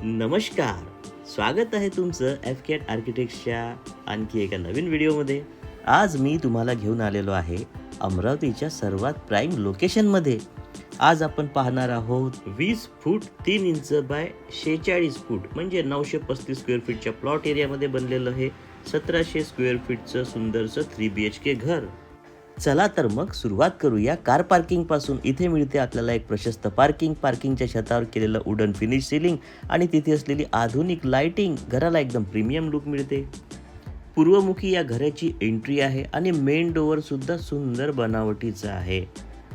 नमस्कार. स्वागत आहे तुमचं एफ-कॅट आर्किटेक्ट्सच्या आणखी एका नवीन व्हिडिओमध्ये. आज मी तुम्हाला घेऊन आलेलो आहे अमरावतीच्या सर्वात प्राईम लोकेशनमध्ये. आज आपण पाहणार आहोत 20 फूट 3 इंच बाय 46 फूट म्हणजे 935 स्क्वेअर फीटच्या प्लॉट एरियामध्ये बनलेलं हे 1700 स्क्वेअर फीटचं सुंदरसं 3 BHK घर. चला तर मग सुरुवात करूया कार पार्किंग पासून. इथे मिळते आपल्याला एक प्रशस्त पार्किंगच्या छतावर केलेलं वुडन फिनिश सिलिंग आणि तिथे असलेली आधुनिक लाइटिंग घराला एकदम प्रीमियम लुक मिळते. पूर्वमुखी या घराची एंट्री आहे आणि मेन डोअर सुद्धा सुंदर बनावटीचा आहे.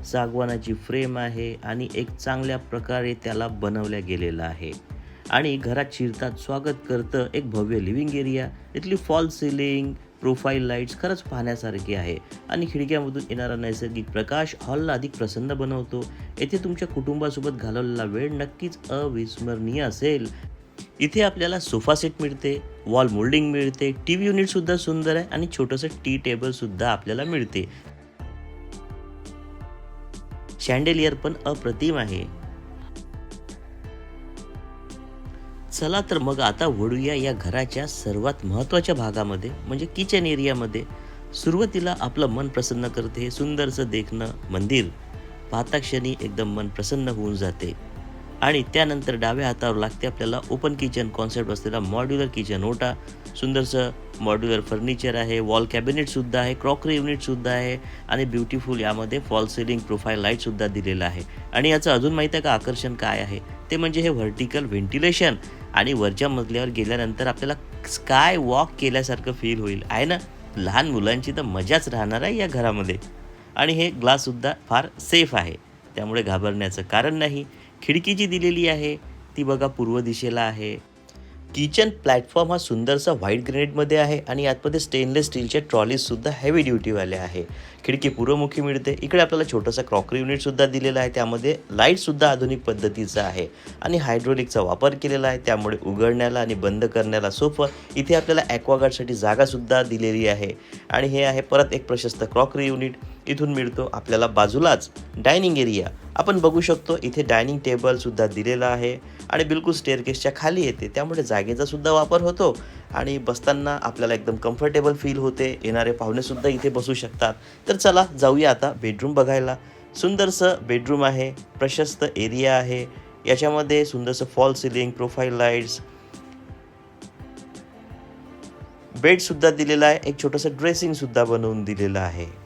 सागवानाची फ्रेम आहे आणि एक चांगल्या प्रकारे त्याला बनवल्या गेलेला आहे. आणि घरात शिरतात स्वागत करतं एक भव्य लिव्हिंग एरिया. इथली फॉल सिलिंग प्रोफाईल लाईट्स खरंच पाहण्यासारखी आहे आणि खिडक्यामधून येणारा नैसर्गिक प्रकाश हॉलला अधिक प्रसन्न बनवतो. येथे तुमच्या कुटुंबासोबत घालवलेला वेळ नक्कीच अविस्मरणीय असेल. इथे आपल्याला सोफा सेट मिळते, वॉल मोल्डिंग मिळते, टीव्ही युनिट सुद्धा सुंदर आहे आणि छोटंसं टी टेबल सुद्धा आपल्याला मिळते. शँडेलियर पण अप्रतिम आहे. चला तर मग आता वळूया या घराच्या सर्वात महत्त्वाच्या भागामध्ये म्हणजे किचन एरियामध्ये. सुरुवातीला आपलं मन प्रसन्न करते हे सुंदरसं देखणं मंदिर. पाहता क्षणी एकदम मन प्रसन्न होऊन जाते. आणि त्यानंतर डाव्या हातावर लागते आपल्याला ओपन किचन कॉन्सेप्ट असलेला मॉड्युलर किचन ओटा. सुंदरसं मॉड्युलर फर्निचर आहे, वॉल कॅबिनेटसुद्धा आहे, क्रॉकरी युनिटसुद्धा आहे आणि ब्युटिफुल यामध्ये फॉल सिलिंग प्रोफाईल लाईटसुद्धा दिलेला आहे. आणि याचं अजून माहीत आहे का आकर्षण काय आहे ते म्हणजे हे व्हर्टिकल व्हेंटिलेशन. आणि वरच्या मजल्यावर गेल्यानंतर आपल्याला स्काय वॉक केल्यासारखं फील होईल आहे ना. लहान मुलांची तर मजाच राहणार आहे या घरामध्ये. आणि हे ग्लाससुद्धा फार सेफ आहे त्यामुळे घाबरण्याचं कारण नाही. खिडकी जी दिलेली आहे ती बघा पूर्व दिशेला आहे. किचन प्लॅटफॉर्म हा सुंदरसा व्हाईट ग्रेनाइटमध्ये आहे आणि आतमध्ये स्टेनलेस स्टीलच्या ट्रॉलीजसुद्धा हेवी ड्युटीवाल्या आहे. खिडकी पूर्वमुखी मिळते. इकडे आपल्याला छोटंसं क्रॉकरी युनिटसुद्धा दिलेलं आहे. त्यामध्ये लाईटसुद्धा आधुनिक पद्धतीचा आहे आणि हायड्रोलिकचा वापर केलेला आहे त्यामुळे उघडण्याला आणि बंद करण्याला सोपं. इथे आपल्याला ॲक्वागार्डसाठी जागासुद्धा दिलेली आहे. आणि हे आहे परत एक प्रशस्त क्रॉकरी युनिट. इथून मिळतो आपल्याला बाजूलाच डायनिंग एरिया. आपण बघू शकतो इथे डायनिंग टेबलसुद्धा दिलेला आहे आणि बिलकुल स्टेअरकेसच्या खाली येते त्यामुळे जागेचा सुद्धा वापर होतो आणि बसताना आपल्याला एकदम कम्फर्टेबल फील होते. येणारे पाहुणेसुद्धा इथे बसू शकतात. तर चला जाऊया आता बेडरूम बघायला. सुंदरसं बेडरूम आहे, प्रशस्त एरिया आहे. याच्यामध्ये सुंदरसं फॉल सिलिंग प्रोफाईल लाईट्स बेडसुद्धा दिलेला आहे. एक छोटंसं ड्रेसिंगसुद्धा बनवून दिलेलं आहे.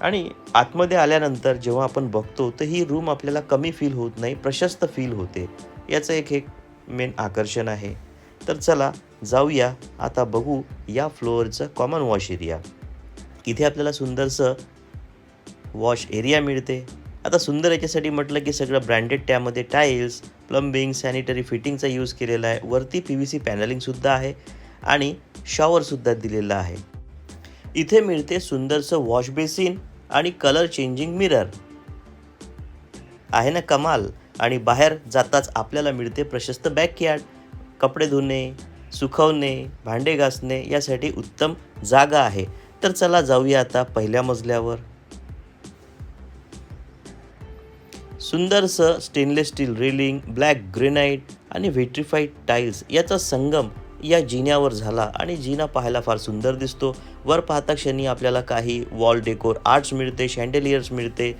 आणि आतमध्ये आल्यानंतर जेव्हा आपण बघतो तर ही रूम आपल्याला कमी फील होत नाही, प्रशस्त फील होते. याचं एक मेन आकर्षण आहे. तर चला जाऊया आता बघू या फ्लोअरचं कॉमन वॉश एरिया. इथे आपल्याला सुंदरसं वॉश एरिया मिळते. आता सुंदर याच्यासाठी म्हटलं की सगळं ब्रँडेड त्यामध्ये टाईल्स प्लंबिंग सॅनिटरी फिटिंगचा यूज केलेला आहे. वरती PVC पॅनलिंगसुद्धा आहे आणि शॉवरसुद्धा दिलेला आहे. इथे मिळते सुंदरसं वॉश बेसिन आणि कलर चेंजिंग मिरर आहे ना कमाल. आणि बाहेर जाताच आपल्याला मिळते प्रशस्त बॅकयार्ड. कपडे धुणे सुकवणे भांडे घासणे यासाठी उत्तम जागा आहे. तर चला जाऊया आता पहिल्या मजल्यावर. सुंदरसं stainless steel railing black granite आणि व्हिट्रिफाईड टाईल्स याचा संगम या जिन्यावर झाला आणि जिना पाहायला फार सुंदर दिसतो. वर पाहता क्षणी आपल्याला काही वॉल डेकोर आर्ट्स मिळते, शँडेलियर्स मिळते.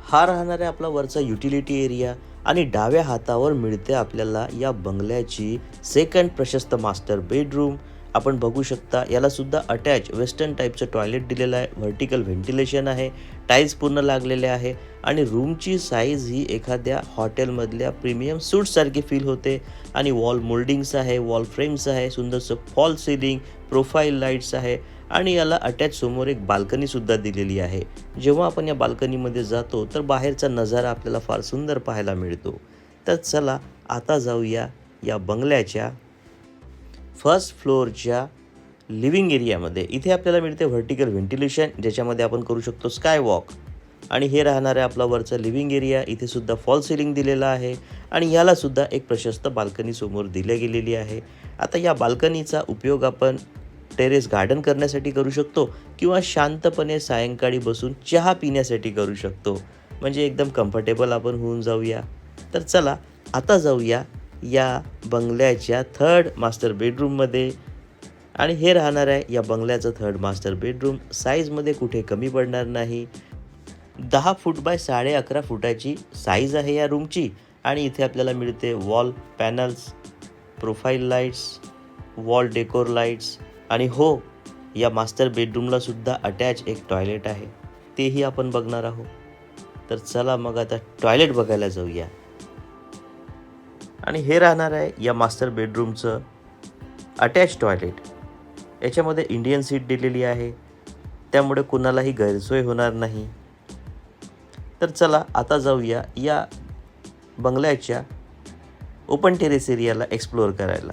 हा राहणार आहे आपला वरचा युटिलिटी एरिया. आणि डाव्या हातावर मिळते आपल्याला या बंगल्याची सेकंड प्रशस्त मास्टर बेडरूम. आपण बघू शकता याला सुद्धा अटॅच वेस्टर्न टाईपचं टॉयलेट दिलेलं आहे. व्हर्टिकल व्हेंटिलेशन आहे, टाईल्स पूर्ण लागलेले आहे आणि रूमची साईज ही एखाद्या हॉटेलमधल्या प्रीमियम सूटसारखी फील होते. आणि वॉल मोल्डिंग्स आहे, वॉल फ्रेम्स आहे, सुंदरसं फॉल सिलिंग प्रोफाईल लाईट्स आहे आणि याला अटॅच समोर एक बाल्कनीसुद्धा दिलेली आहे. जेव्हा आपण या बाल्कनीमध्ये जातो तर बाहेरचा नजारा आपल्याला फार सुंदर पाहायला मिळतो. तर चला आता जाऊया या बंगल्याच्या फर्स्ट फ्लोअरच्या लिव्हिंग एरियामध्ये. इथे आपल्याला मिळते व्हर्टिकल व्हेंटिलेशन ज्याच्यामध्ये आपण करू शकतो स्काय वॉक. आणि हे राहणार आहे आपला वरचा लिव्हिंग एरिया. इथे सुद्धा फॉल सिलिंग दिलेला आहे आणि याला सुद्धा एक प्रशस्त बाल्कनी समोर दिली गेलेली आहे. आता या बाल्कनीचा उपयोग आपण टेरेस गार्डन करण्यासाठी करू शकतो किंवा शांतपणे सायंकाळी बसून चहा पिण्यासाठी करू शकतो. म्हणजे एकदम कम्फर्टेबल आपण होऊन जाऊया. तर चला आता जाऊया या बंगल्याच्या थर्ड मास्टर बेडरूममध्ये. आणि हे राहणार आहे या बंगल्याचं थर्ड मास्टर बेडरूम. साईजमध्ये कुठे कमी पडणार नाही. 10 फूट बाय 11.5 फुटाची साईज आहे या रूमची. आणि इथे आपल्याला मिळते wall panels, profile lights, wall decor lights. आणि हो, या मास्टर बेडरूमला सुद्धा अटॅच एक टॉयलेट आहे, तेही आपण बघणार आहोत. तर चला मग आता टॉयलेट बघायला जाऊया. आणि हे राहणार आहे या मास्टर बेडरूमचं अटॅच टॉयलेट. याच्यामध्ये इंडियन सीट दिलेली आहे, त्यामुळे कुणालाही गैरसोय होणार नाही. तर चला आता जाऊया या बंगल्याच्या ओपन टेरेस एरियाला एक्सप्लोअर करायला.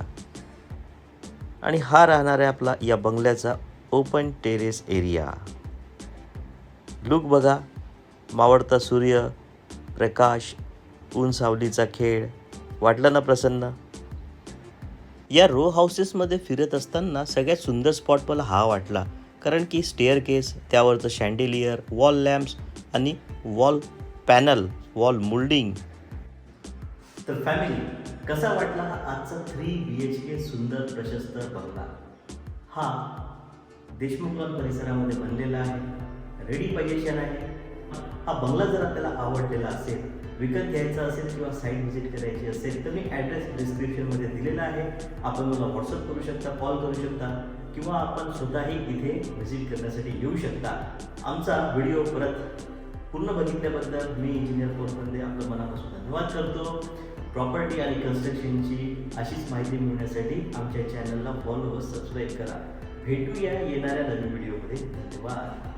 आणि हा राहणार आहे आपला या बंगल्याचा ओपन टेरेस एरिया. लुक बघा, मावळता सूर्य, प्रकाश, ऊन सावलीचा खेळ. वाटलं ना प्रसन्न? या रो हाऊसेसमध्ये फिरत असताना सगळ्यात सुंदर स्पॉट मला हा वाटला, कारण की स्टेअर केस, त्यावरचं शँडेलियर, वॉल लॅम्प्स आणि वॉल पॅनल, वॉल मोल्डिंग. तर फॅमिली, कसा वाटला हा आजचा 3 BHK सुंदर प्रशस्त बंगला? हा देशमुख लॉन परिसरामध्ये बनलेला आहे, रेडी पोझिशन आहे. हा बंगला जर आपल्याला आवडलेला असेल, विकत घ्यायचा असेल किंवा साईट व्हिजिट करायची असेल तर मी ॲड्रेस डिस्क्रिप्शनमध्ये दिलेला आहे. आपण मला व्हॉट्सअप करू शकता, कॉल करू शकता किंवा आपण स्वतःही इथे व्हिजिट करण्यासाठी येऊ शकता. आमचा व्हिडिओ परत पूर्ण बघितल्याबद्दल मी इंजिनियर पोरबंदे आपलं मनापासून धन्यवाद करतो. प्रॉपर्टी आणि कन्स्ट्रक्शनची अशीच माहिती मिळण्यासाठी आमच्या चॅनलला फॉलो व सबस्क्राईब करा. भेटूया येणाऱ्या नवीन व्हिडिओमध्ये. धन्यवाद.